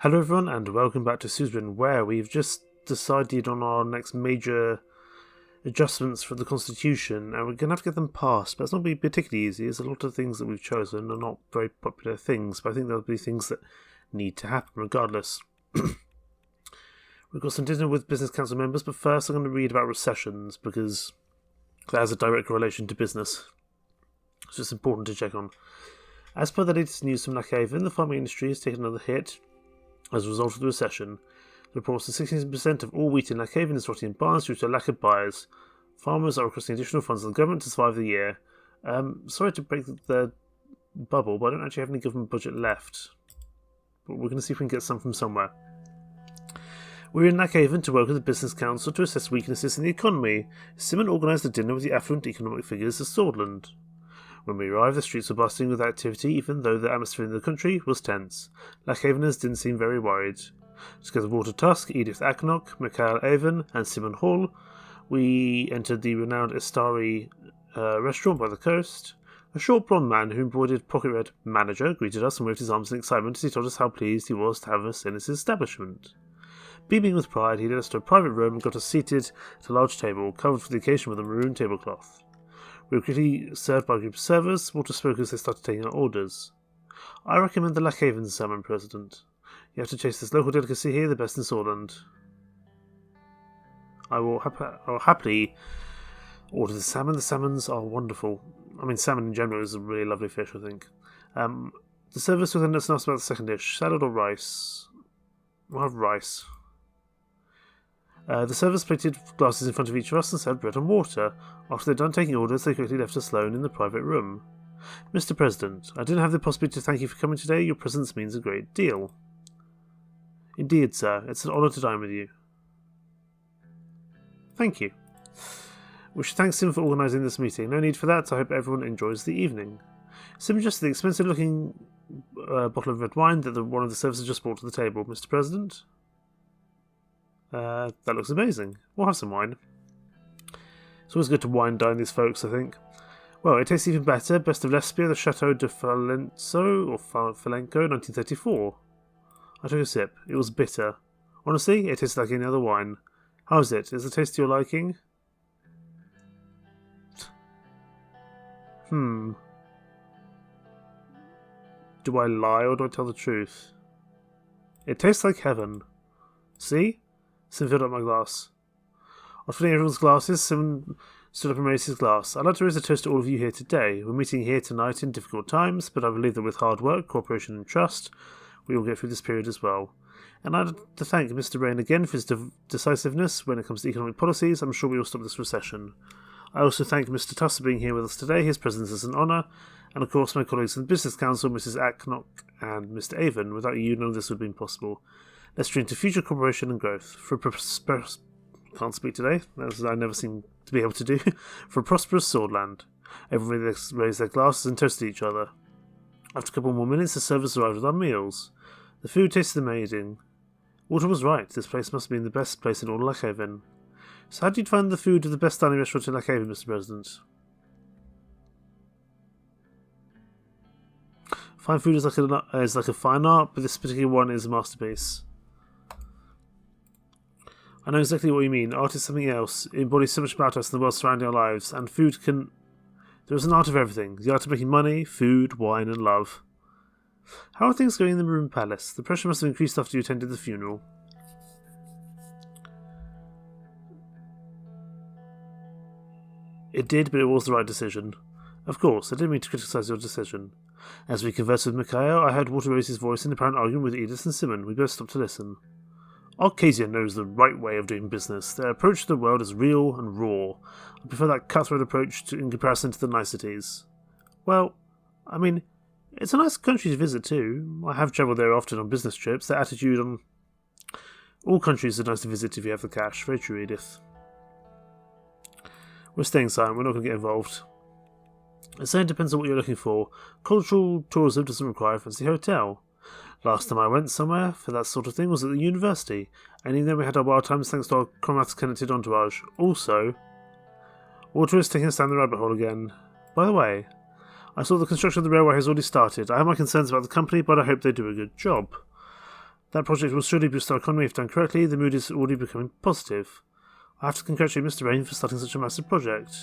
Hello everyone and welcome back to Suzerain, where we've just decided on our next major adjustments for the Constitution, and we're going to have to get them passed, but it's not going to be particularly easy. There's a lot of things that we've chosen are not very popular things, but I think there'll be things that need to happen regardless. We've got some dinner with business council members, but first I'm going to read about recessions, because that has a direct correlation to business. It's just important to check on. As per the latest news from Lockhaven, the farming industry has taken another hit as a result of the recession. The reports that 16% of all wheat in Lockhaven is rotting in barns due to a lack of buyers. Farmers are requesting additional funds from the government to survive the year. Sorry to break the bubble, but I don't actually have any government budget left. But we're going to see if we can get some from somewhere. We're in Lockhaven to work with the Business Council to assess weaknesses in the economy. Simon organised a dinner with the affluent economic figures of Swordland. When we arrived, the streets were bustling with activity, even though the atmosphere in the country was tense. Lockhaveners didn't seem very worried. Together with Walter Tusk, Edith Acknock, Michael Avon, and Simon Hall, we entered the renowned Estari restaurant by the coast. A short blonde man who embroidered pocket red manager greeted us and waved his arms in excitement as he told us how pleased he was to have us in his establishment. Beaming with pride, he led us to a private room and got us seated at a large table, covered for the occasion with a maroon tablecloth. We were quickly served by a group of servers. Walter spoke as they started taking our orders. I recommend the Lockhaven salmon, President. You have to taste this local delicacy here, the best in Swordland. I will happily order the salmon. The salmons are wonderful. I mean, salmon in general is a really lovely fish, I think. The servers will then asked about the second dish, salad or rice. We'll have rice. The servers plated glasses in front of each of us and served bread and water. After they'd done taking orders, they quickly left us alone in the private room. Mr. President, I didn't have the possibility to thank you for coming today. Your presence means a great deal. Indeed, sir. It's an honour to dine with you. Thank you. We should thank Sim for organising this meeting. No need for that. I hope everyone enjoys the evening. Sim suggested the expensive-looking bottle of red wine that one of the servers just brought to the table. Mr. President? That looks amazing. We'll have some wine. It's always good to wine dine these folks, I think. Well, it tastes even better. Best of Lesbia, the Chateau de Falenzo, or Falenco, 1934. I took a sip. It was bitter. Honestly, it tastes like any other wine. How is it? Is the taste to your liking? Do I lie or do I tell the truth? It tastes like heaven. See? Sim filled up my glass. After filling everyone's glasses, Sim stood up and raised his glass. I'd like to raise a toast to all of you here today. We're meeting here tonight in difficult times, but I believe that with hard work, cooperation and trust, we will get through this period as well. And I'd like to thank Mr. Rain again for his decisiveness when it comes to economic policies. I'm sure we will stop this recession. I also thank Mr. Tuss for being here with us today. His presence is an honour. And of course my colleagues in the Business Council, Mrs. Acknock and Mr. Avon. Without you, none of this would have been possible. Let's dream to future cooperation and growth. Can't speak today, as I never seem to be able to do. For a prosperous Swordland. Everybody raised their glasses and toasted each other. After a couple more minutes, the servers arrived with our meals. The food tasted amazing. Walter was right. This place must have been the best place in all Lockhaven. So how did you find the food of the best dining restaurant in Lockhaven, Mr. President? Fine food is like a fine art, but this particular one is a masterpiece. I know exactly what you mean. Art is something else. It embodies so much about us and the world surrounding our lives, and food can... There is an art of everything. The art of making money, food, wine, and love. How are things going in the Maroon Palace? The pressure must have increased after you attended the funeral. It did, but it was the right decision. Of course, I didn't mean to criticise your decision. As we conversed with Mikhail, I heard Walter raise his voice in apparent argument with Edith and Simon. We both stopped to listen. Arcadia knows the right way of doing business. Their approach to the world is real and raw. I prefer that cutthroat approach in comparison to the niceties. Well, I mean, it's a nice country to visit too. I have travelled there often on business trips. Their attitude on all countries are nice to visit if you have the cash. Very true, Edith. We're staying silent. We're not going to get involved. It certainly depends on what you're looking for. Cultural tourism doesn't require a fancy hotel. Last time I went somewhere for that sort of thing was at the university, and even then we had our wild times thanks to our comrades-connected entourage. Also, Walter is taking us down the rabbit hole again. By the way, I saw the construction of the railway has already started. I have my concerns about the company, but I hope they do a good job. That project will surely boost our economy if done correctly. The mood is already becoming positive. I have to congratulate Mr. Rain for starting such a massive project.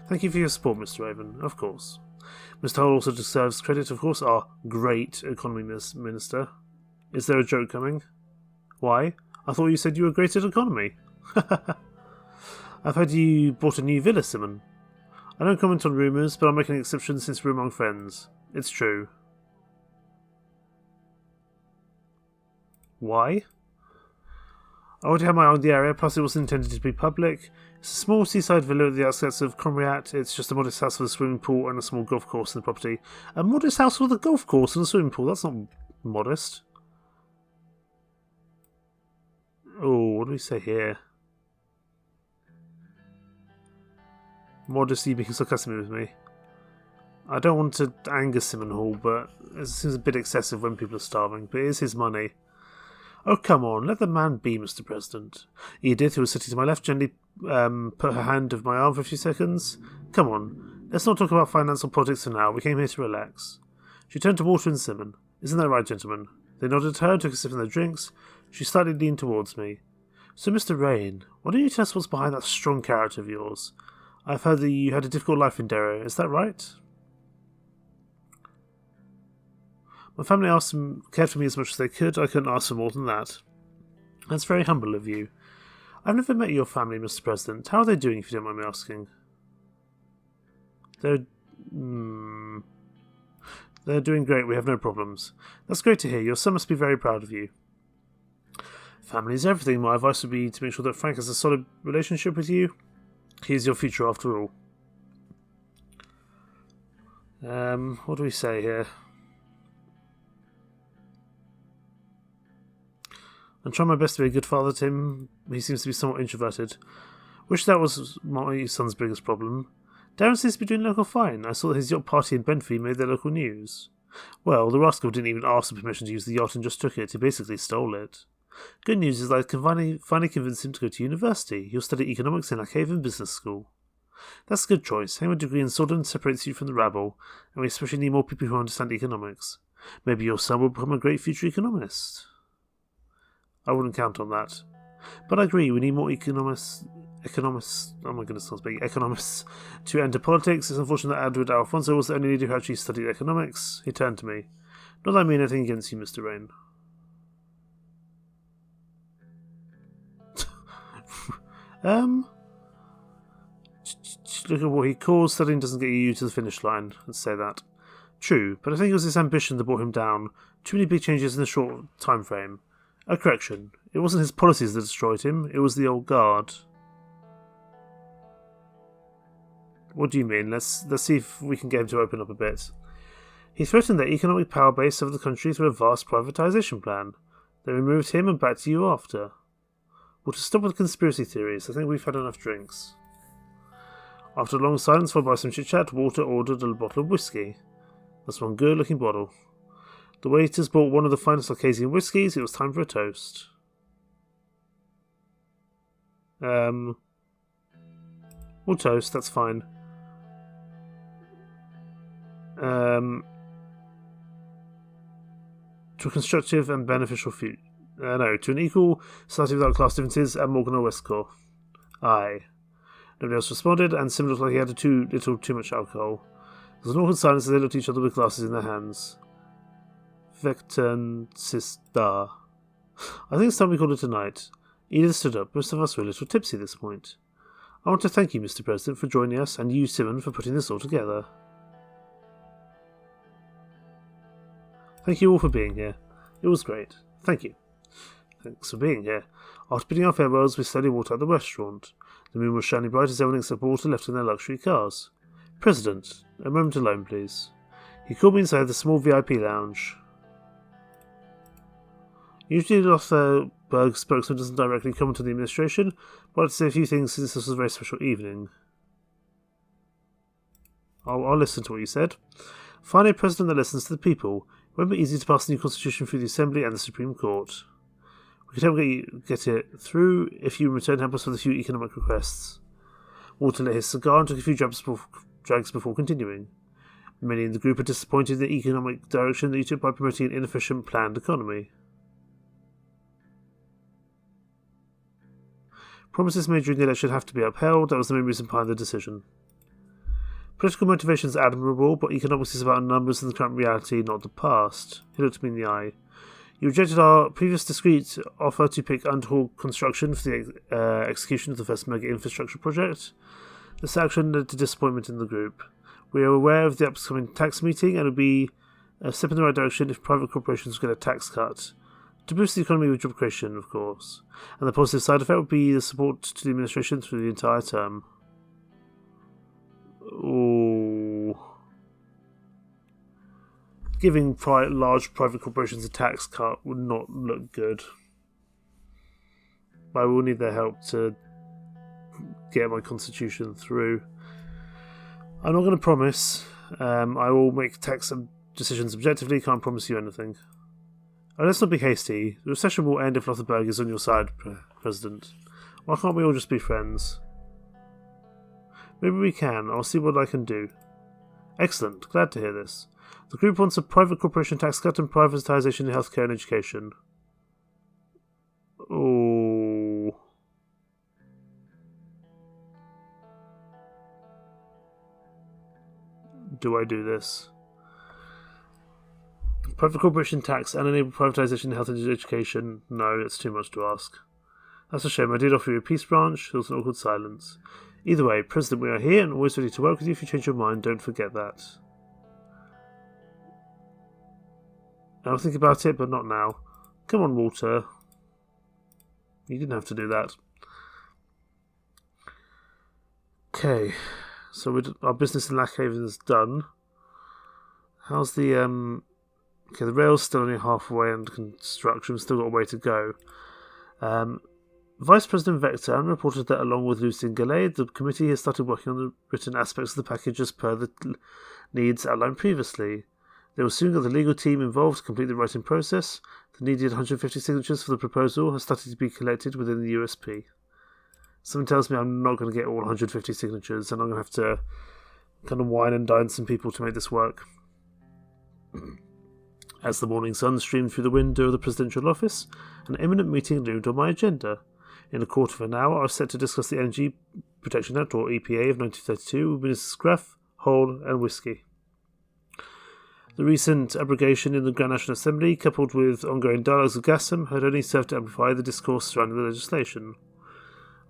Thank you for your support, Mr. Raven. Of course. Mr. Hull also deserves credit, of course, our great economy minister. Is there a joke coming? Why? I thought you said you were great at economy. I've heard you bought a new villa, Simon. I don't comment on rumours, but I'll make an exception since we're among friends. It's true. Why? I already had my eye on the area, plus it wasn't intended to be public. It's a small seaside villa at the outskirts of Comriat. It's just a modest house with a swimming pool and a small golf course in the property. A modest house with a golf course and a swimming pool? That's not modest. Oh, what do we say here? Modesty being sarcastic with me. I don't want to anger Simon Hall, but it seems a bit excessive when people are starving, but it is his money. Oh, come on, let the man be, Mr. President. Edith, who was sitting to my left, gently put her hand over my arm for a few seconds. Come on, let's not talk about finance or politics for now. We came here to relax. She turned to Walter and Simon. Isn't that right, gentlemen? They nodded to her and took a sip of their drinks. She slightly leaned towards me. So, Mr. Rain, why don't you tell us what's behind that strong character of yours? I've heard that you had a difficult life in Darrow. Is that right? My family cared for me as much as they could. I couldn't ask for more than that. That's very humble of you. I've never met your family, Mr. President. How are they doing, if you don't mind me asking? They're doing great. We have no problems. That's great to hear. Your son must be very proud of you. Family is everything. My advice would be to make sure that Frank has a solid relationship with you. He is your future after all. What do we say here? I'm trying my best to be a good father to him. He seems to be somewhat introverted. Wish that was my son's biggest problem. Darren seems to be doing local fine. I saw that his yacht party in Benfleet made their local news. Well, the rascal didn't even ask for permission to use the yacht and just took it. He basically stole it. Good news is that I can finally convince him to go to university. He'll study economics in Haven Business School. That's a good choice. Having a degree in Sweden separates you from the rabble, and we especially need more people who understand economics. Maybe your son will become a great future economist. I wouldn't count on that. But I agree, we need more economists, oh my goodness, I'm speaking, economists to enter politics. It's unfortunate that Edward Alfonso was the only leader who actually studied economics. He turned to me. Not that I mean anything against you, Mr. Rain. Look at what he calls studying doesn't get you to the finish line. Let's say that. True, but I think it was his ambition that brought him down. Too many big changes in a short time frame. A correction. It wasn't his policies that destroyed him, it was the old guard. What do you mean? Let's see if we can get him to open up a bit. He threatened their economic power base over the country through a vast privatisation plan. They removed him and back to you after. Well, to stop with conspiracy theories, I think we've had enough drinks. After a long silence followed by some chit-chat, Walter ordered a bottle of whiskey. That's one good-looking bottle. The waiters brought one of the finest Ocasian whiskies. It was time for a toast. We'll toast, that's fine. To a constructive and beneficial future. No, to an equal society without class differences at Morgan or Westcore. Aye. Nobody else responded, and Sim looked like he had too much alcohol. There was an awkward silence as they looked at each other with glasses in their hands. Vectern Sister. I think it's time we called it a night. Edith stood up. Most of us were a little tipsy at this point. I want to thank you, Mr. President, for joining us, and you, Simon, for putting this all together. Thank you all for being here. It was great. Thank you. Thanks for being here. After bidding our farewells, we slowly walked out of the restaurant. The moon was shining bright as everyone except Walter left in their luxury cars. President, a moment alone, please. He called me inside the small VIP lounge. Usually Lothberg's spokesman doesn't directly comment on the administration, but I'd like to say a few things since this was a very special evening. I'll listen to what you said. Find a president that listens to the people. It won't be easy to pass the new constitution through the Assembly and the Supreme Court. We can help get it through if you in return help us with a few economic requests. Walter lit his cigar and took a few drags before continuing. Many in the group are disappointed in the economic direction that you took by promoting an inefficient planned economy. Promises made during the election have to be upheld. That was the main reason behind the decision. Political motivation is admirable, but economics is about numbers and the current reality, not the past. He looked me in the eye. You rejected our previous discreet offer to pick Underhall Construction for the execution of the first mega infrastructure project. This action led to disappointment in the group. We are aware of the upcoming tax meeting and it would be a step in the right direction if private corporations get a tax cut. To boost the economy with job creation, of course. And the positive side effect would be the support to the administration through the entire term. Ooh. Giving large private corporations a tax cut would not look good. I will need their help to get my constitution through. I'm not going to promise. I will make tax decisions objectively. Can't promise you anything. Let's not be hasty. The recession will end if Lothenberg is on your side, President. Why can't we all just be friends? Maybe we can. I'll see what I can do. Excellent. Glad to hear this. The group wants a private corporation tax cut and privatisation in healthcare and education. Oh. Do I do this? Private corporation tax and enable privatisation in health and education? No, it's too much to ask. That's a shame. I did offer you a peace branch. There was an awkward silence. Either way, President, we are here and always ready to work with you if you change your mind. Don't forget that. I'll think about it, but not now. Come on, Walter. You didn't have to do that. Okay, so our business in Lackhaven is done. How's the Okay, the rail's still only halfway under construction. We've still got a way to go. Vice President Vector reported that along with Lucy and Galley, the committee has started working on the written aspects of the package as per the needs outlined previously. They will soon get the legal team involved to complete the writing process. The needed 150 signatures for the proposal have started to be collected within the USP. Something tells me I'm not going to get all 150 signatures, and I'm going to have to kind of wine and dine some people to make this work. As the morning sun streamed through the window of the presidential office, an imminent meeting loomed on my agenda. In a quarter of an hour, I was set to discuss the Energy Protection Act, or EPA, of 1932 with Ministers Gruff, Hole, and Whiskey. The recent abrogation in the Grand National Assembly, coupled with ongoing dialogues with Gassam, had only served to amplify the discourse surrounding the legislation.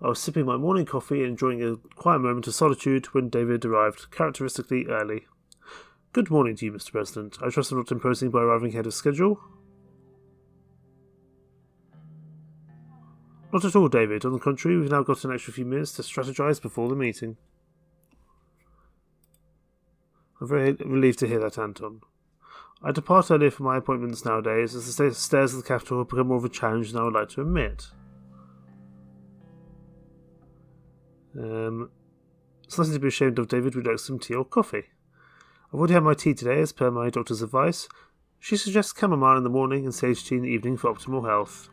I was sipping my morning coffee and enjoying a quiet moment of solitude when David arrived, characteristically early. Good morning to you, Mr. President. I trust I'm not imposing by arriving ahead of schedule. Not at all, David. On the contrary, we've now got an extra few minutes to strategize before the meeting. I'm very relieved to hear that, Anton. I depart earlier for my appointments nowadays, as the stairs of the capital have become more of a challenge than I would like to admit. It's nothing to be ashamed of, David. Would you like some tea or coffee? I've already had my tea today, as per my doctor's advice. She suggests chamomile in the morning and sage tea in the evening for optimal health.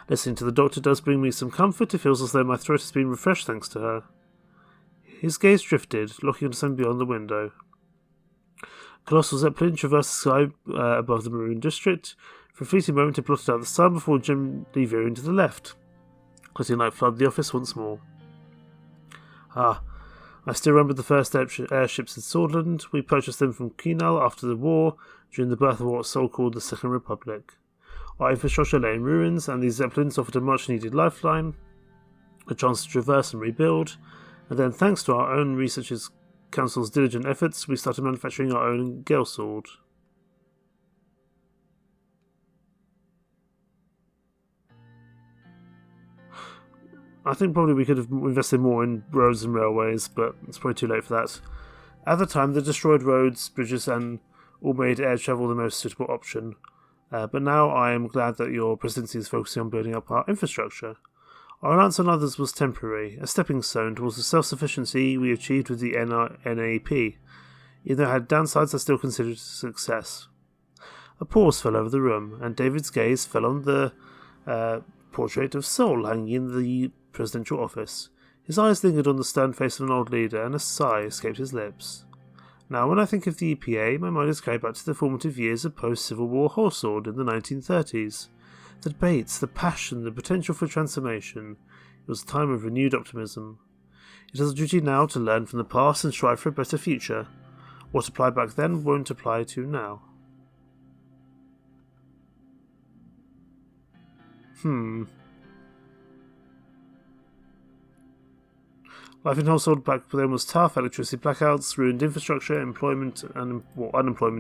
Listening to the doctor does bring me some comfort. It feels as though my throat has been refreshed thanks to her. His gaze drifted, looking into something beyond the window. Colossal Zeppelin traversed the sky above the Maroon District. For a fleeting moment it blotted out the sun before gently veering to the left, letting light flood the office once more. I still remember the first airships in Swordland. We purchased them from Kinal after the war, during the birth of what was so-called the Second Republic. Our infrastructure lay in ruins, and these Zeppelins offered a much-needed lifeline, a chance to traverse and rebuild, and then, thanks to our own Researchers Council's diligent efforts, we started manufacturing our own Gale Sword. I think probably we could have invested more in roads and railways, but it's probably too late for that. At the time, the destroyed roads, bridges, and all made air travel the most suitable option. But now I am glad that your presidency is focusing on building up our infrastructure. Our reliance on others was temporary, a stepping stone towards the self-sufficiency we achieved with the NAP. Even though it had downsides, I still considered it a success. A pause fell over the room, and David's gaze fell on the portrait of Sol hanging in the presidential office. His eyes lingered on the stern face of an old leader, and a sigh escaped his lips. Now, when I think of the EPA, my mind is carried back to the formative years of post-Civil War Hawthorne in the 1930s. The debates, the passion, the potential for transformation. It was a time of renewed optimism. It is our duty now to learn from the past and strive for a better future. What applied back then won't apply to now. Life in household back then was tough. Electricity blackouts, ruined infrastructure, unemployment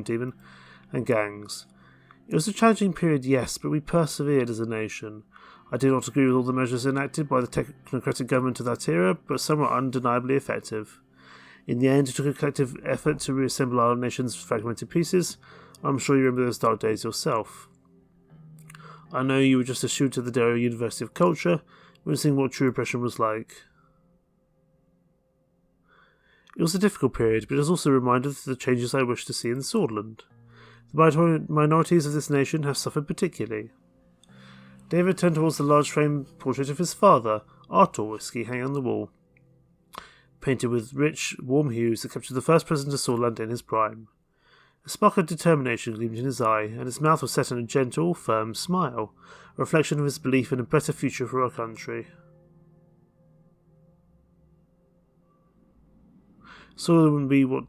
even, and gangs. It was a challenging period, yes, but we persevered as a nation. I did not agree with all the measures enacted by the technocratic government of that era, but some were undeniably effective. In the end, it took a collective effort to reassemble our nation's fragmented pieces. I'm sure you remember those dark days yourself. I know you were just a student at the Derry University of Culture, witnessing what true oppression was like. It was a difficult period, but it was also a reminder of the changes I wish to see in Swordland. The minorities of this nation have suffered particularly. David turned towards the large framed portrait of his father, Arthur Whiskey, hanging on the wall, painted with rich, warm hues that captured the first president of Swordland in his prime. A spark of determination gleamed in his eye, and his mouth was set in a gentle, firm smile, a reflection of his belief in a better future for our country. Swordland wouldn't be what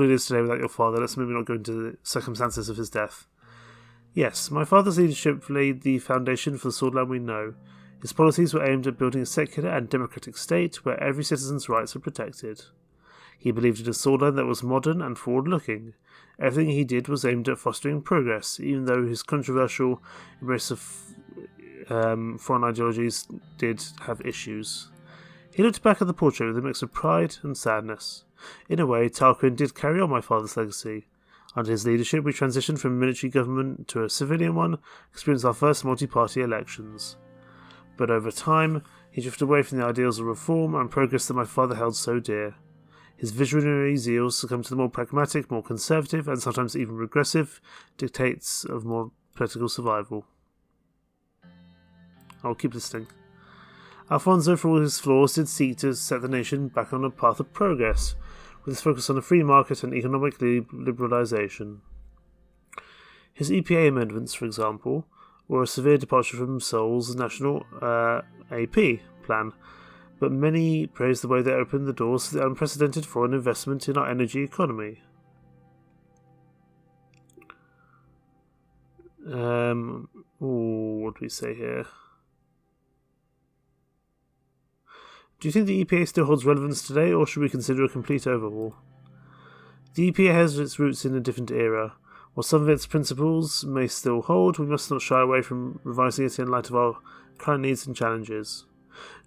it is today without your father. Let's maybe not go into the circumstances of his death. Yes, my father's leadership laid the foundation for the Swordland we know. His policies were aimed at building a secular and democratic state where every citizen's rights were protected. He believed in a Swordland that was modern and forward-looking. Everything he did was aimed at fostering progress, even though his controversial embrace of foreign ideologies did have issues. He looked back at the portrait with a mix of pride and sadness. In a way, Tarquin did carry on my father's legacy. Under his leadership, we transitioned from a military government to a civilian one, experienced our first multi-party elections. But over time, he drifted away from the ideals of reform and progress that my father held so dear. His visionary zeal succumbed to the more pragmatic, more conservative, and sometimes even regressive dictates of more political survival. I'll keep listening. Alfonso, for all his flaws, did seek to set the nation back on a path of progress, with his focus on the free market and economic liberalisation. His EPA amendments, for example, were a severe departure from Seoul's national AP plan, but many praised the way they opened the doors to the unprecedented foreign investment in our energy economy. What do we say here? Do you think the EPA still holds relevance today, or should we consider a complete overhaul? The EPA has its roots in a different era. While some of its principles may still hold, we must not shy away from revising it in light of our current needs and challenges.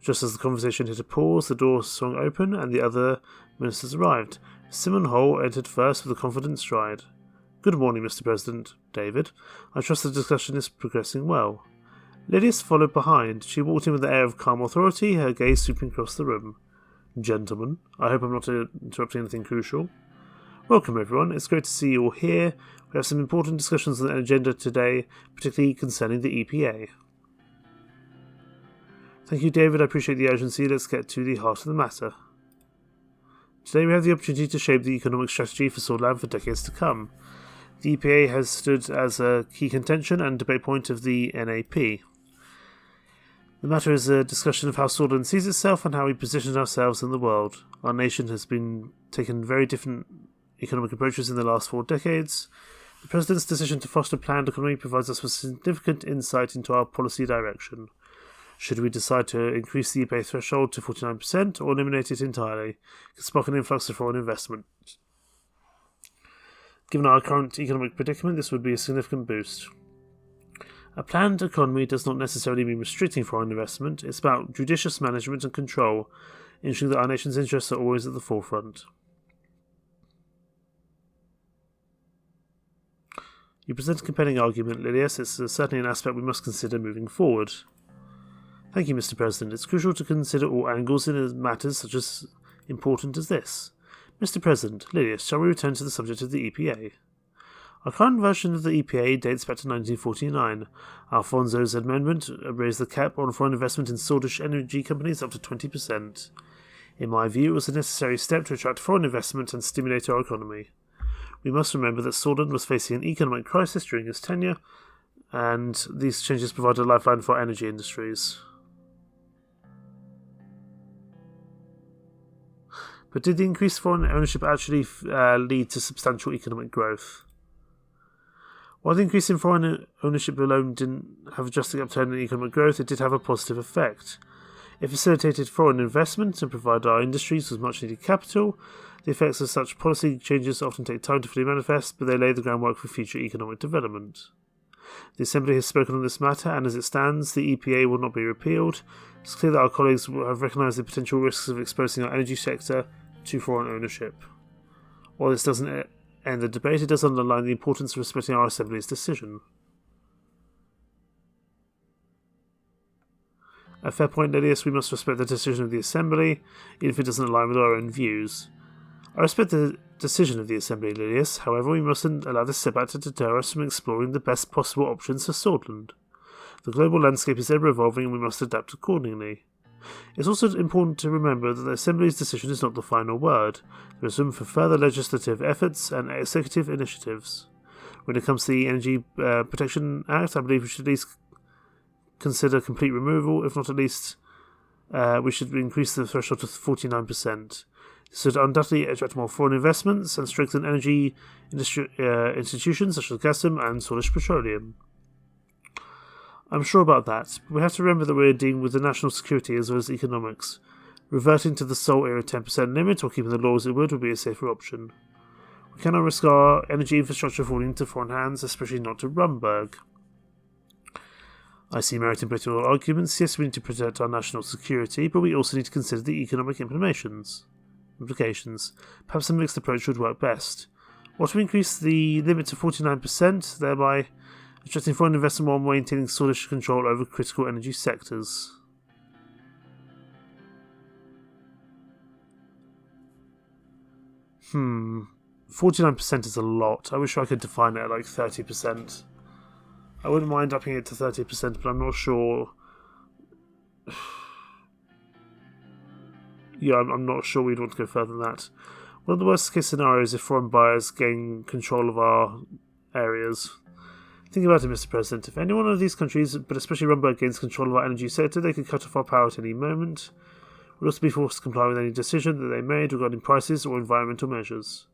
Just as the conversation hit a pause, the door swung open and the other ministers arrived. Simon Hole entered first with a confident stride. "Good morning, Mr. President. David. I trust the discussion is progressing well." Lydias followed behind. She walked in with an air of calm authority, her gaze sweeping across the room. "Gentlemen, I hope I'm not interrupting anything crucial. Welcome, everyone. It's great to see you all here. We have some important discussions on the agenda today, particularly concerning the EPA. Thank you, David. I appreciate the urgency. Let's get to the heart of the matter. Today we have the opportunity to shape the economic strategy for Swordland for decades to come. The EPA has stood as a key contention and debate point of the NAP. The matter is a discussion of how Swordland sees itself and how we position ourselves in the world. Our nation has been taken very different economic approaches in the last 4 decades. The President's decision to foster a planned economy provides us with significant insight into our policy direction. Should we decide to increase the EPA threshold to 49% or eliminate it entirely, it could spark an influx of foreign investment. Given our current economic predicament, this would be a significant boost. A planned economy does not necessarily mean restricting foreign investment. It's about judicious management and control, ensuring that our nation's interests are always at the forefront. You present a compelling argument, Lilias. It's certainly an aspect we must consider moving forward. Thank you, Mr. President. It's crucial to consider all angles in matters such as important as this. Mr. President, Lilias, shall we return to the subject of the EPA? Our current version of the EPA dates back to 1949. Alfonso's amendment raised the cap on foreign investment in Swedish energy companies up to 20%. In my view, it was a necessary step to attract foreign investment and stimulate our economy. We must remember that Sordon was facing an economic crisis during his tenure, and these changes provided a lifeline for energy industries. But did the increased foreign ownership actually lead to substantial economic growth? While the increase in foreign ownership alone didn't have a drastic upturn in economic growth, it did have a positive effect. It facilitated foreign investment and provided our industries with much needed capital. The effects of such policy changes often take time to fully manifest, but they lay the groundwork for future economic development. The Assembly has spoken on this matter, and as it stands, the EPA will not be repealed. It's clear that our colleagues have recognised the potential risks of exposing our energy sector to foreign ownership. While this doesn't end the debate, it does underline the importance of respecting our Assembly's decision. A fair point, Lilius. We must respect the decision of the Assembly, even if it doesn't align with our own views. I respect the decision of the Assembly, Lilius. However, we mustn't allow this setback to deter us from exploring the best possible options for Swordland. The global landscape is ever-evolving, and we must adapt accordingly. It's also important to remember that the Assembly's decision is not the final word. There is room for further legislative efforts and executive initiatives. When it comes to the Energy Protection Act, I believe we should at least consider complete removal. If not, at least we should increase the threshold to 49%. This would undoubtedly attract more foreign investments and strengthen energy institutions such as Gazprom and Swedish Petroleum. I'm sure about that, but we have to remember that we're dealing with the national security as well as economics. Reverting to the sole era 10% limit or keeping the law as it would be a safer option. We cannot risk our energy infrastructure falling into foreign hands, especially not to Rumberg. I see merit in political arguments. Yes, we need to protect our national security, but we also need to consider the economic implications. Perhaps a mixed approach would work best. Or to increase the limit to 49%, thereby attracting foreign investment while maintaining Swedish control over critical energy sectors. — 49% is a lot. I wish I could define it at like 30%. I wouldn't mind upping it to 30%, but I'm not sure. I'm not sure we'd want to go further than that. One of the worst case scenarios is if foreign buyers gain control of our areas. Think about it, Mr. President. If any one of these countries, but especially Rumberg, gains control of our energy sector, they could cut off our power at any moment. We'd also be forced to comply with any decision that they made regarding prices or environmental measures.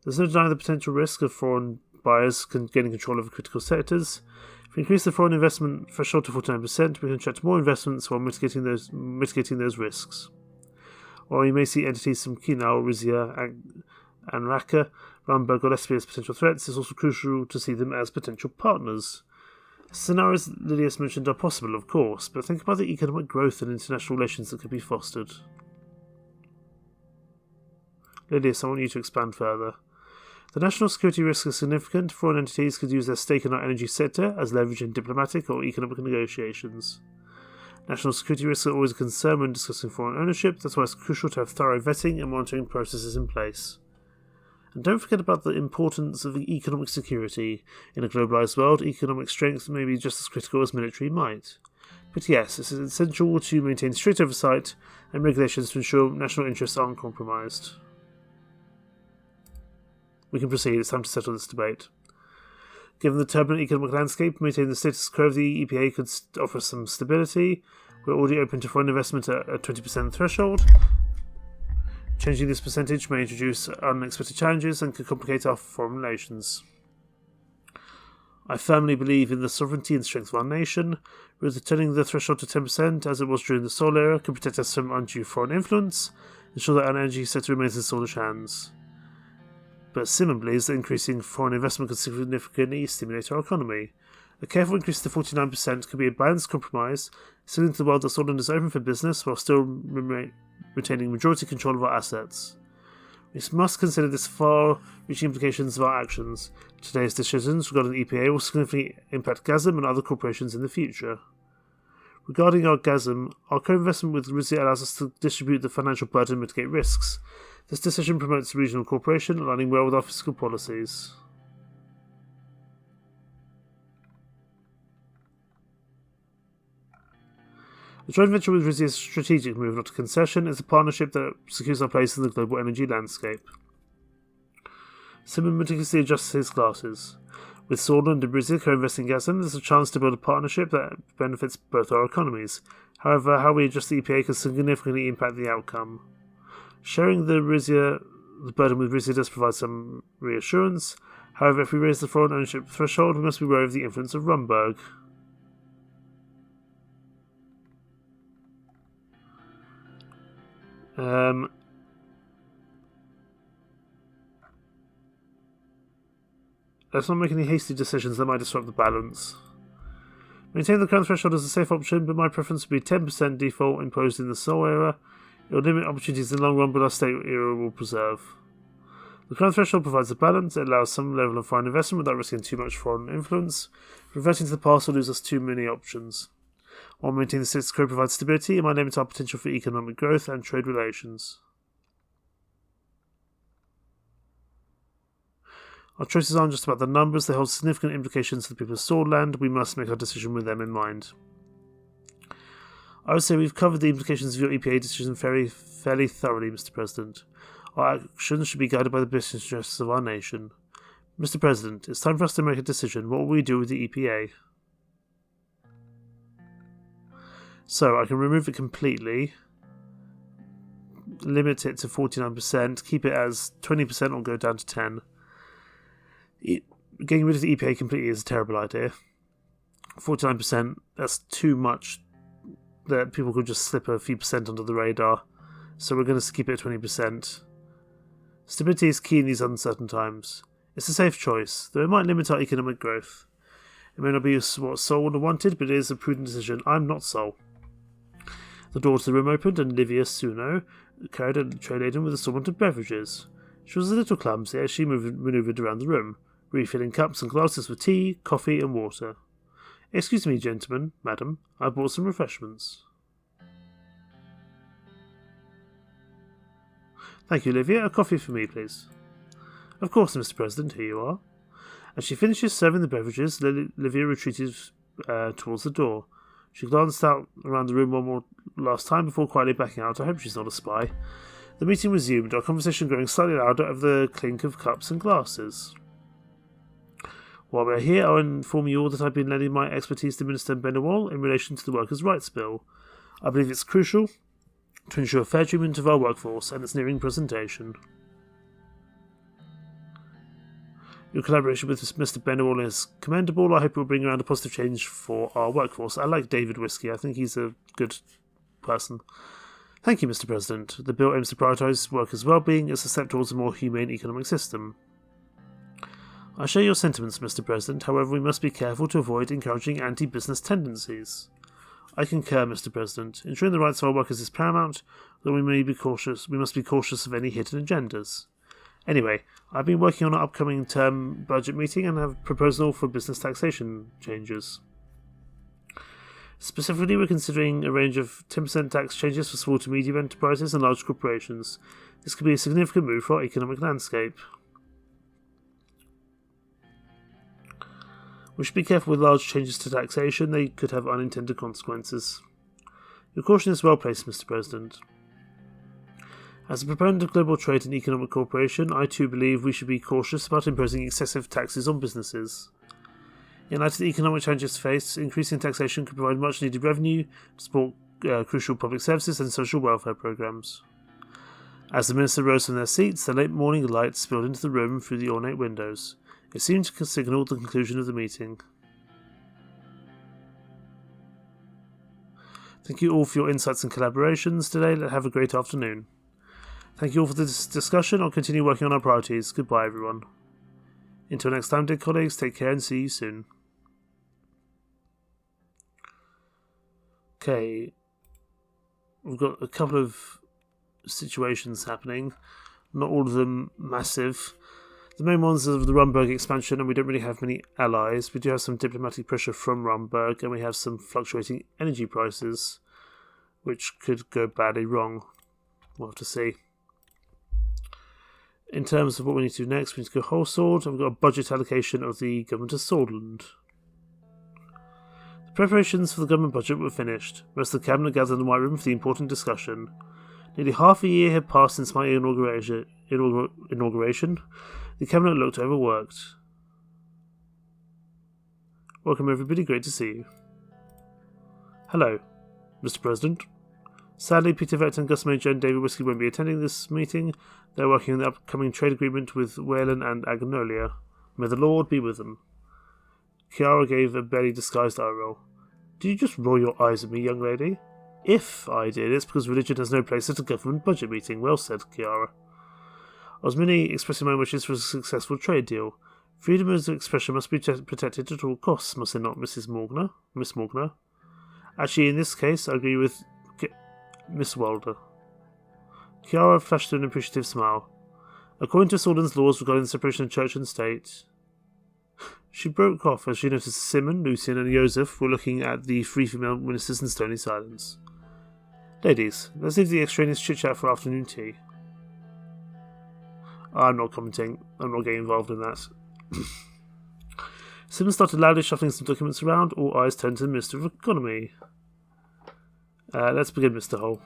There's no denying the potential risk of foreign buyers gaining control over critical sectors. If we increase the foreign investment threshold to 49%, we can attract more investments while mitigating those risks. Or we may see entities from Kinal, Rizia, and Raqqa, Rumberg, or Lesbia as potential threats. It's also crucial to see them as potential partners. Scenarios Lilius mentioned are possible, of course, but think about the economic growth and international relations that could be fostered. Lilius, I want you to expand further. The national security risk is significant. Foreign entities could use their stake in our energy sector as leverage in diplomatic or economic negotiations. National security risks are always a concern when discussing foreign ownership. That's why it's crucial to have thorough vetting and monitoring processes in place. And don't forget about the importance of economic security. In a globalised world, economic strength may be just as critical as military might. But yes, it's essential to maintain strict oversight and regulations to ensure national interests aren't compromised. We can proceed. It's time to settle this debate. Given the turbulent economic landscape, maintaining the status quo of the EPA could offer some stability. We're already open to foreign investment at a 20% threshold. Changing this percentage may introduce unexpected challenges and could complicate our foreign relations. I firmly believe in the sovereignty and strength of our nation. Returning the threshold to 10%, as it was during the Sol era, could protect us from undue foreign influence, ensure that our energy sector remains in Swedish hands. But similarly, the increasing foreign investment could significantly stimulate our economy. A careful increase to 49% could be a balanced compromise, signaling to the world that Sweden is open for business while still retaining majority control of our assets. We must consider the far-reaching implications of our actions. Today's decisions regarding the EPA will significantly impact Gazprom and other corporations in the future. Regarding our Gazprom, our co-investment with Russia allows us to distribute the financial burden and mitigate risks. This decision promotes regional cooperation, aligning well with our fiscal policies. The joint venture with Rizia is a strategic move, not a concession. It's a partnership that secures our place in the global energy landscape. Simon meticulously adjusts his glasses. With Swordland and Rizia co-investing in Gasm, there's a chance to build a partnership that benefits both our economies. However, how we adjust the EPA can significantly impact the outcome. Sharing the burden with Rizia does provide some reassurance. However, if we raise the foreign ownership threshold, we must be wary of the influence of Rumberg. Let's not make any hasty decisions that might disrupt the balance. Maintain the current threshold as a safe option, but my preference would be 10% default imposed in the Sol era. It will limit opportunities in the long run, but our state era will preserve. The current threshold provides a balance. It allows some level of foreign investment without risking too much foreign influence. Reverting to the past will lose us too many options. While maintaining the status quo provides stability, it might limit our potential for economic growth and trade relations. Our choices aren't just about the numbers, they hold significant implications for the people of Swordland. We must make our decision with them in mind. I would say we've covered the implications of your EPA decision fairly thoroughly, Mr. President. Our actions should be guided by the business interests of our nation. Mr. President, it's time for us to make a decision. What will we do with the EPA? So, I can remove it completely, limit it to 49%, keep it as 20% or go down to 10%. Getting rid of the EPA completely is a terrible idea. 49%, that's too much that people could just slip a few percent under the radar. So we're going to keep it at 20%. Stability is key in these uncertain times. It's a safe choice, though it might limit our economic growth. It may not be what Sol would have wanted, but it is a prudent decision. I'm not Sol. The door to the room opened, and Livia Suno carried a tray laden with assortment of beverages. She was a little clumsy as she manoeuvred around the room, refilling cups and glasses with tea, coffee, and water. Excuse me, gentlemen, madam, I brought some refreshments. Thank you, Livia. A coffee for me, please. Of course, Mr. President, here you are. As she finishes serving the beverages, Livia retreated towards the door. She glanced out around the room last time before quietly backing out. I hope she's not a spy. The meeting resumed, our conversation growing slightly louder over the clink of cups and glasses. While we're here, I'll inform you all that I've been lending my expertise to Minister Benewol in relation to the Workers' Rights Bill. I believe it's crucial to ensure fair treatment of our workforce, and it's nearing presentation. Your collaboration with Mr. Benewol is commendable. I hope it will bring around a positive change for our workforce. I like David Whiskey. I think he's a good person. Thank you, Mr. President. The bill aims to prioritise workers' well-being as a step towards a more humane economic system. I share your sentiments, Mr. President. However, we must be careful to avoid encouraging anti-business tendencies. I concur, Mr. President. Ensuring the rights of our workers is paramount, though we must be cautious of any hidden agendas. Anyway, I've been working on our upcoming term budget meeting and have a proposal for business taxation changes. Specifically, we're considering a range of 10% tax changes for small to medium enterprises and large corporations. This could be a significant move for our economic landscape. We should be careful with large changes to taxation. They could have unintended consequences. Your caution is well placed, Mr. President. As a proponent of global trade and economic cooperation, I too believe we should be cautious about imposing excessive taxes on businesses. In light of the economic challenges faced, increasing taxation could provide much needed revenue to support crucial public services and social welfare programs. As the minister rose from their seats, the late morning light spilled into the room through the ornate windows. It seemed to signal the conclusion of the meeting. Thank you all for your insights and collaborations today. Have a great afternoon. Thank you all for this discussion. I'll continue working on our priorities. Goodbye, everyone. Until next time, dear colleagues, take care and see you soon. Okay, we've got a couple of situations happening. Not all of them massive. The main ones are the Rumberg expansion, and we don't really have many allies. We do have some diplomatic pressure from Rumberg, and we have some fluctuating energy prices, which could go badly wrong. We'll have to see. In terms of what we need to do next, we need to go whole sword, and we've got a budget allocation of the government of Swordland. The The preparations for the government budget were finished. Most of the cabinet gathered in the White Room for the important discussion. Nearly half a year had passed since my inauguration. The cabinet looked overworked. Welcome everybody, great to see you. Hello, Mr. President. Sadly, Peter Vect and Gus Major and David Whiskey won't be attending this meeting. They're working on the upcoming trade agreement with Wayland and Agnolia. May the Lord be with them. Kiara gave a barely disguised eye roll. Did you just roll your eyes at me, young lady? If I did, it's because religion has no place at a government budget meeting. Well said, Kiara. I was merely expressing my wishes for a successful trade deal. Freedom of expression must be protected at all costs, must it not, Miss Morgner? Actually, in this case, I agree with Miss Wilder. Kiara flashed through an appreciative smile. According to Sorden's laws regarding the separation of church and state... She broke off as she noticed Simon, Lucian, and Joseph were looking at the three female ministers in stony silence. Ladies, let's leave the extraneous chit-chat for afternoon tea. I'm not commenting. I'm not getting involved in that. Simon started loudly shuffling some documents around. All eyes turned to the Minister of Economy. Let's begin, Mr. Hull.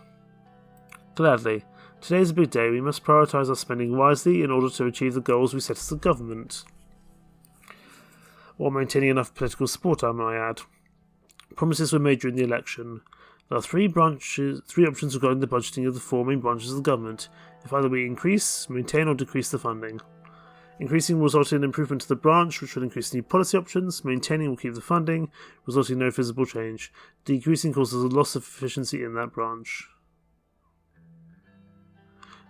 Gladly. Today is a big day. We must prioritise our spending wisely in order to achieve the goals we set as a government. While maintaining enough political support, I might add. Promises were made during the election. There are three options regarding the budgeting of the four main branches of the government. If either we increase, maintain, or decrease the funding. Increasing will result in an improvement to the branch, which will increase new policy options. Maintaining will keep the funding, resulting in no visible change. Decreasing causes a loss of efficiency in that branch.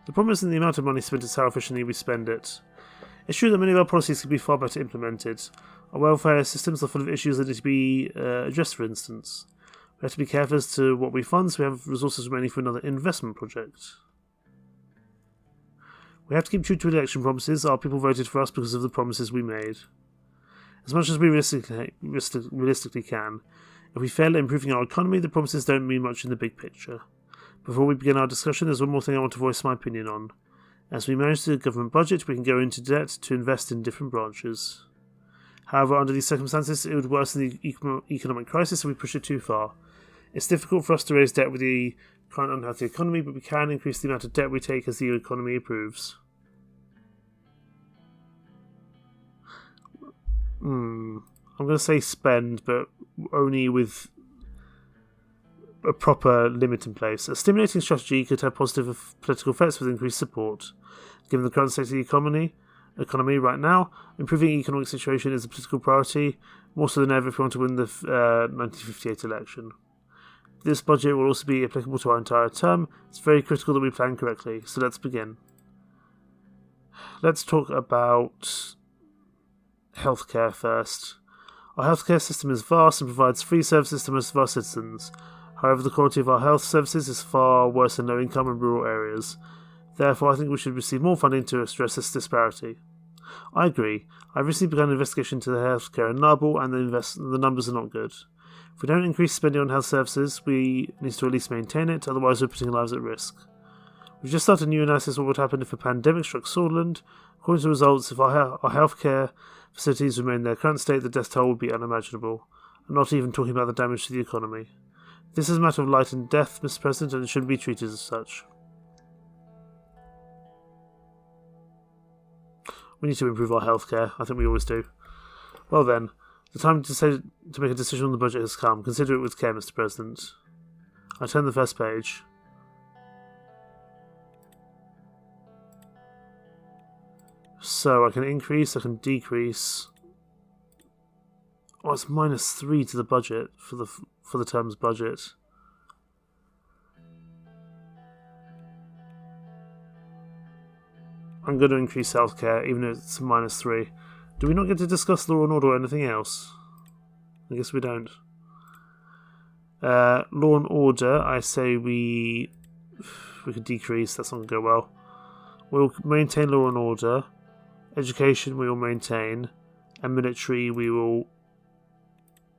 The problem isn't the amount of money spent, it's how efficiently we spend it. It's true that many of our policies could be far better implemented. Our welfare systems are full of issues that need to be addressed, for instance. We have to be careful as to what we fund so we have resources remaining for another investment project. We have to keep true to election promises. Our people voted for us because of the promises we made. As much as we realistically can. If we fail at improving our economy, the promises don't mean much in the big picture. Before we begin our discussion, there's one more thing I want to voice my opinion on. As we manage the government budget, we can go into debt to invest in different branches. However, under these circumstances, it would worsen the economic crisis if we push it too far. It's difficult for us to raise debt with the current unhealthy economy, but we can increase the amount of debt we take as the economy improves. I'm going to say spend, but only with a proper limit in place. A stimulating strategy could have positive political effects with increased support. Given the current state of the economy right now, improving the economic situation is a political priority, more so than ever if we want to win the 1958 election. This budget will also be applicable to our entire term. It's very critical that we plan correctly, so let's begin. Let's talk about healthcare first. Our healthcare system is vast and provides free services to most of our citizens. However, the quality of our health services is far worse in low-income and rural areas. Therefore, I think we should receive more funding to address this disparity. I agree. I've recently begun an investigation into the healthcare in Narble, and the numbers are not good. If we don't increase spending on health services, we need to at least maintain it, otherwise we're putting lives at risk. We've just started a new analysis of what would happen if a pandemic struck Swordland. According to the results, if our healthcare facilities remain in their current state, the death toll would be unimaginable. I'm not even talking about the damage to the economy. This is a matter of life and death, Mr. President, and it shouldn't be treated as such. We need to improve our healthcare. I think we always do. Well then, the time to make a decision on the budget has come. Consider it with care, Mr. President. I turn the first page. So I can increase, I can decrease. Oh, it's -3 to the budget for the term's budget. I'm going to increase healthcare, even if it's -3. Do we not get to discuss law and order or anything else? I guess we don't. Law and order, I say we could decrease. That's not going to go well. We'll maintain law and order. Education we will maintain. And military we will...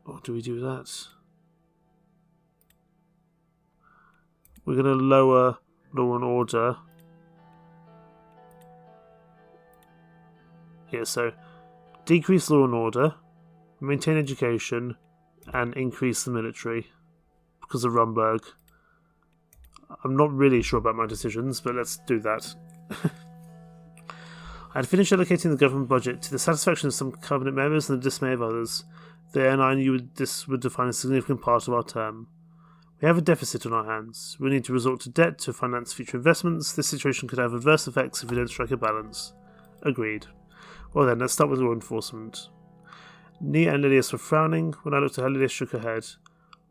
What do we do with that? We're going to lower law and order. Yeah, so decrease law and order, maintain education, and increase the military because of Rumberg. I'm not really sure about my decisions, but let's do that. I had finished allocating the government budget to the satisfaction of some cabinet members and the dismay of others. This would define a significant part of our term. We have a deficit on our hands. We need to resort to debt to finance future investments. This situation could have adverse effects if we don't strike a balance. Agreed. Well then, let's start with law enforcement. Nia and Lilius were frowning. When I looked at her, Lilius shook her head.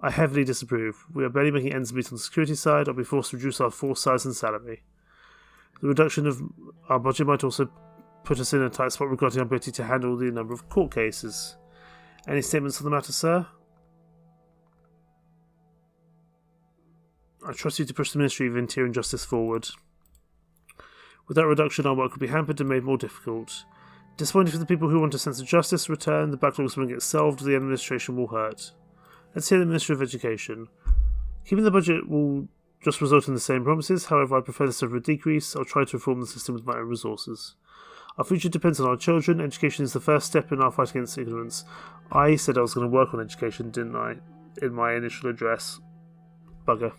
I heavily disapprove. We are barely making ends meet on the security side. I'll be forced to reduce our force size and salary. The reduction of our budget might also put us in a tight spot regarding our ability to handle the number of court cases. Any statements on the matter, sir? I trust you to push the Ministry of Interior and Justice forward. Without reduction, our work will be hampered and made more difficult. Disappointing for the people who want a sense of justice return, the backlogs won't get solved, the administration will hurt. Let's hear the Ministry of Education. Keeping the budget will just result in the same promises, however I prefer this over a decrease. I'll try to reform the system with my own resources. Our future depends on our children. Education is the first step in our fight against ignorance. I said I was going to work on education, didn't I? In my initial address. Bugger.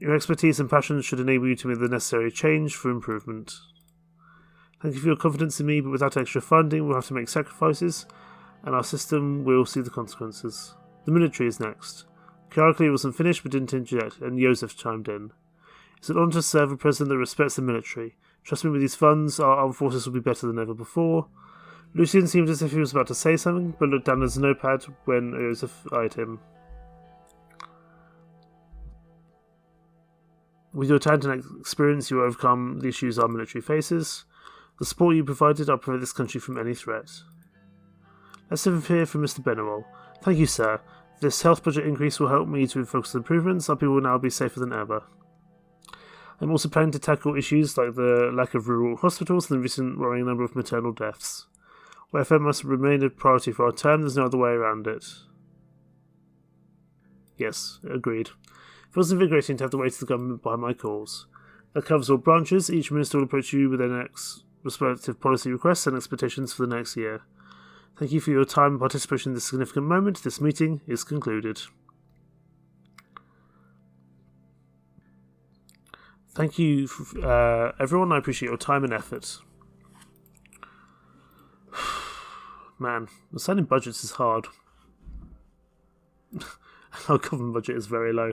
Your expertise and passion should enable you to make the necessary change for improvement. Thank you for your confidence in me, but without extra funding, we'll have to make sacrifices, and our system will see the consequences. The military is next. Chiarically, it wasn't finished, but didn't interject, and Joseph chimed in. It's an honour to serve a president that respects the military. Trust me, with these funds, our armed forces will be better than ever before. Lucien seemed as if he was about to say something, but looked down at his notepad when Joseph eyed him. With your talent and experience, you will overcome the issues our military faces. The support you provided, I'll prevent this country from any threat. Let's hear from Mr. Benowell. Thank you, sir. This health budget increase will help me to focus on improvements. Our people will now be safer than ever. I'm also planning to tackle issues like the lack of rural hospitals and the recent worrying number of maternal deaths. Welfare must remain a priority for our term, there's no other way around it. Yes, agreed. It feels invigorating to have the weight of the government behind my cause. That covers all branches. Each minister will approach you with their next respective policy requests and expectations for the next year. Thank you for your time and participation in this significant moment. This meeting is concluded. Thank you, everyone. I appreciate your time and effort. Man, assigning budgets is hard. Our government budget is very low.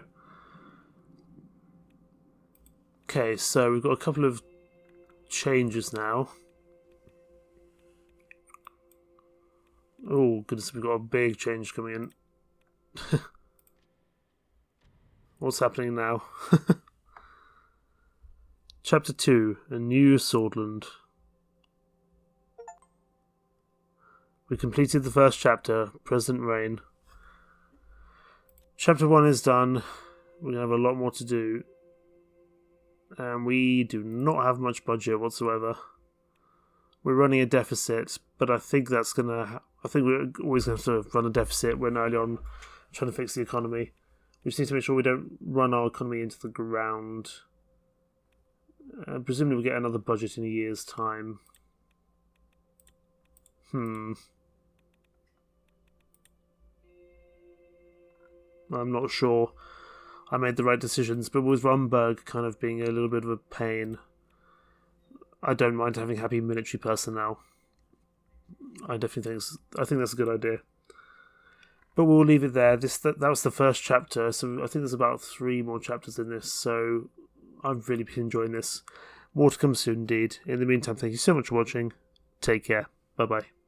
Okay, so we've got a couple of changes now. Oh, goodness, we've got a big change coming in. What's happening now? Chapter 2, A New Swordland. We completed the first chapter, Present Reign. Chapter 1 is done. We have a lot more to do. And we do not have much budget whatsoever. We're running a deficit, but I think that's gonna... I think we're always going to have to run a deficit when early on trying to fix the economy. We just need to make sure we don't run our economy into the ground. Presumably we'll get another budget in a year's time. I'm not sure I made the right decisions, but with Rumberg kind of being a little bit of a pain, I don't mind having happy military personnel. I think that's a good idea. But we'll leave it there. That was the first chapter, so I think there's about 3 more chapters in this, so I've really been enjoying this. More to come soon indeed. In the meantime, thank you so much for watching. Take care. Bye bye.